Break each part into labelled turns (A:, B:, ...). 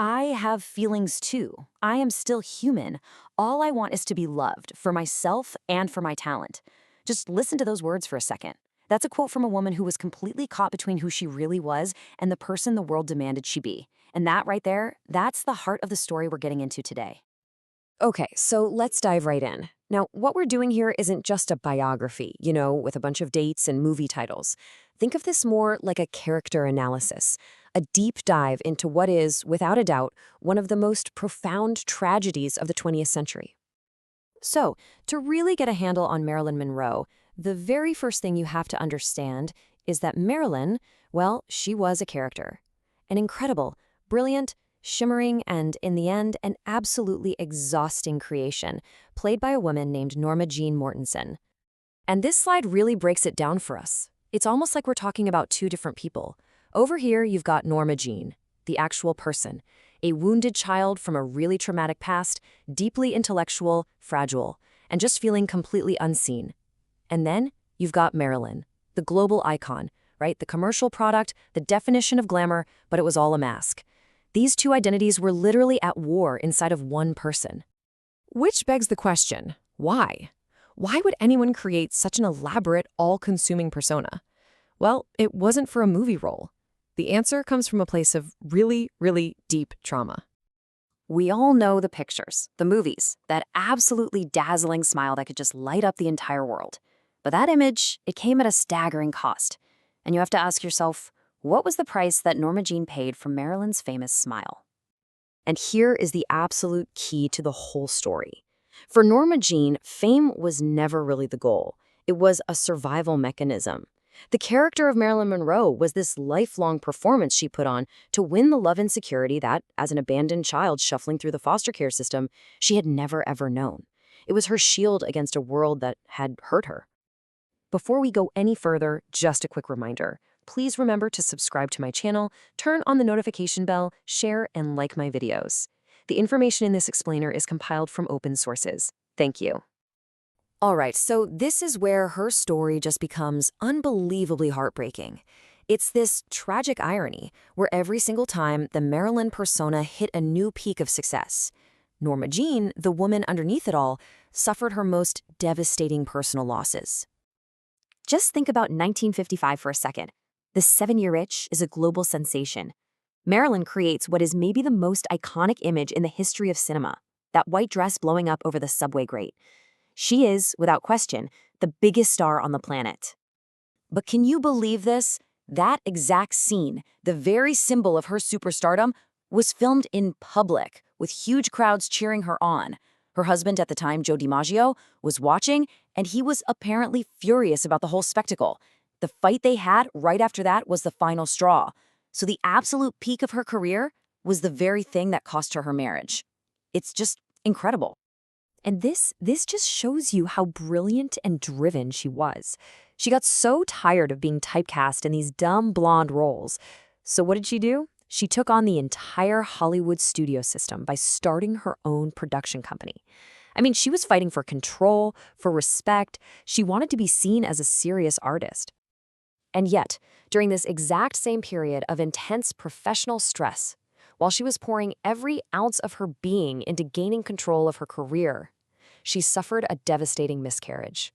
A: I have feelings too. I am still human. All I want is to be loved for myself and for my talent. Just listen to those words for a second. That's a quote from a woman who was completely caught between who she really was and the person the world demanded she be. And that right there, that's the heart of the story we're getting into today.
B: Okay, so let's dive right in. Now, what we're doing here isn't just a biography, with a bunch of dates and movie titles. Think of this more like a character analysis, a deep dive into what is, without a doubt, one of the most profound tragedies of the 20th century. So, to really get a handle on Marilyn Monroe, the very first thing you have to understand is that Marilyn, well, she was a character. An incredible, brilliant, shimmering, and, in the end, an absolutely exhausting creation, played by a woman named Norma Jeane Mortenson. And this slide really breaks it down for us. It's almost like we're talking about two different people. Over here, you've got Norma Jeane, the actual person, a wounded child from a really traumatic past, deeply intellectual, fragile, and just feeling completely unseen. And then you've got Marilyn, the global icon, right? The commercial product, the definition of glamour, but it was all a mask. These two identities were literally at war inside of one person. Which begs the question, why? Why would anyone create such an elaborate, all-consuming persona? Well, it wasn't for a movie role. The answer comes from a place of really, really deep trauma.
A: We all know the pictures, the movies, that absolutely dazzling smile that could just light up the entire world. But that image, it came at a staggering cost. And you have to ask yourself, what was the price that Norma Jeane paid for Marilyn's famous smile? And here is the absolute key to the whole story. For Norma Jeane, fame was never really the goal. It was a survival mechanism. The character of Marilyn Monroe was this lifelong performance she put on to win the love and security that, as an abandoned child shuffling through the foster care system, she had never ever known. It was her shield against a world that had hurt her. Before we go any further, just a quick reminder. Please remember to subscribe to my channel, turn on the notification bell, share, and like my videos. The information in this explainer is compiled from open sources. Thank you. All right, so this is where her story just becomes unbelievably heartbreaking. It's this tragic irony where every single time the Marilyn persona hit a new peak of success, Norma Jeane, the woman underneath it all, suffered her most devastating personal losses. Just think about 1955 for a second. The 7-Year Itch is a global sensation. Marilyn creates what is maybe the most iconic image in the history of cinema, that white dress blowing up over the subway grate. She is, without question, the biggest star on the planet. But can you believe this? That exact scene, the very symbol of her superstardom, was filmed in public, with huge crowds cheering her on. Her husband at the time, Joe DiMaggio, was watching, and he was apparently furious about the whole spectacle. The fight they had right after that was the final straw. So the absolute peak of her career was the very thing that cost her her marriage. It's just incredible. And this just shows you how brilliant and driven she was. She got so tired of being typecast in these dumb blonde roles. So what did she do? She took on the entire Hollywood studio system by starting her own production company. I mean, she was fighting for control, for respect. She wanted to be seen as a serious artist. And yet, during this exact same period of intense professional stress, while she was pouring every ounce of her being into gaining control of her career, she suffered a devastating miscarriage.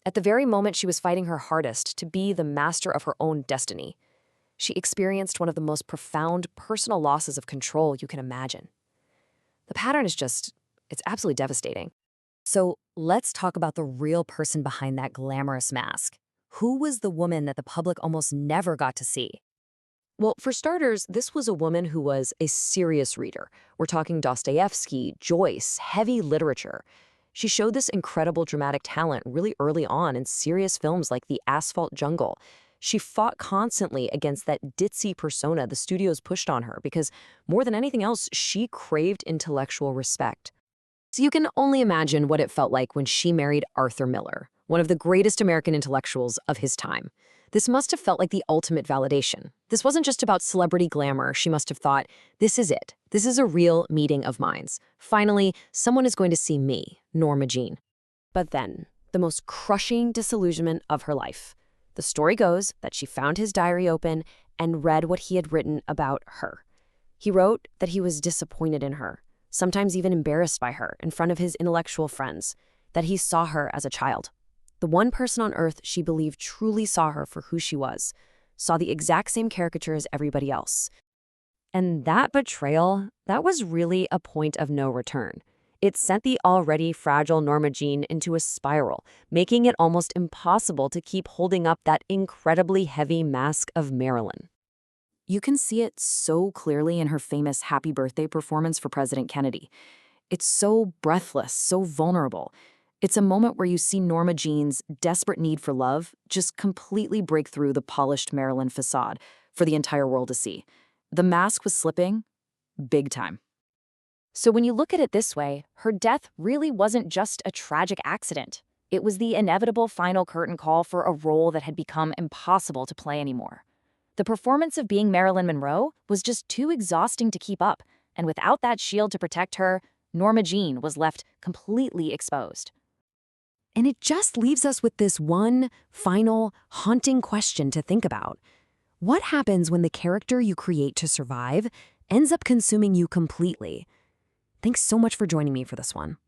A: At the very moment she was fighting her hardest to be the master of her own destiny, she experienced one of the most profound personal losses of control you can imagine. The pattern is it's absolutely devastating. So let's talk about the real person behind that glamorous mask. Who was the woman that the public almost never got to see? Well, for starters, this was a woman who was a serious reader. We're talking Dostoevsky, Joyce, heavy literature. She showed this incredible dramatic talent really early on in serious films like The Asphalt Jungle. She fought constantly against that ditzy persona the studios pushed on her because, more than anything else, she craved intellectual respect. So you can only imagine what it felt like when she married Arthur Miller, one of the greatest American intellectuals of his time. This must have felt like the ultimate validation. This wasn't just about celebrity glamour. She must have thought, this is it. This is a real meeting of minds. Finally, someone is going to see me, Norma Jeane. But then, the most crushing disillusionment of her life. The story goes that she found his diary open and read what he had written about her.
B: He wrote that he was disappointed in her, sometimes even embarrassed by her in front of his intellectual friends, that he saw her as a child. The one person on earth she believed truly saw her for who she was, saw the exact same caricature as everybody else. And that betrayal, that was really a point of no return. It sent the already fragile Norma Jeane into a spiral, making it almost impossible to keep holding up that incredibly heavy mask of Marilyn.
A: You can see it so clearly in her famous Happy Birthday performance for President Kennedy. It's so breathless, so vulnerable. It's a moment where you see Norma Jeane's desperate need for love just completely break through the polished Marilyn facade for the entire world to see. The mask was slipping big time. So when you look at it this way, her death really wasn't just a tragic accident. It was the inevitable final curtain call for a role that had become impossible to play anymore. The performance of being Marilyn Monroe was just too exhausting to keep up, and without that shield to protect her, Norma Jeane was left completely exposed.
B: And it just leaves us with this one final, haunting question to think about. What happens when the character you create to survive ends up consuming you completely? Thanks so much for joining me for this one.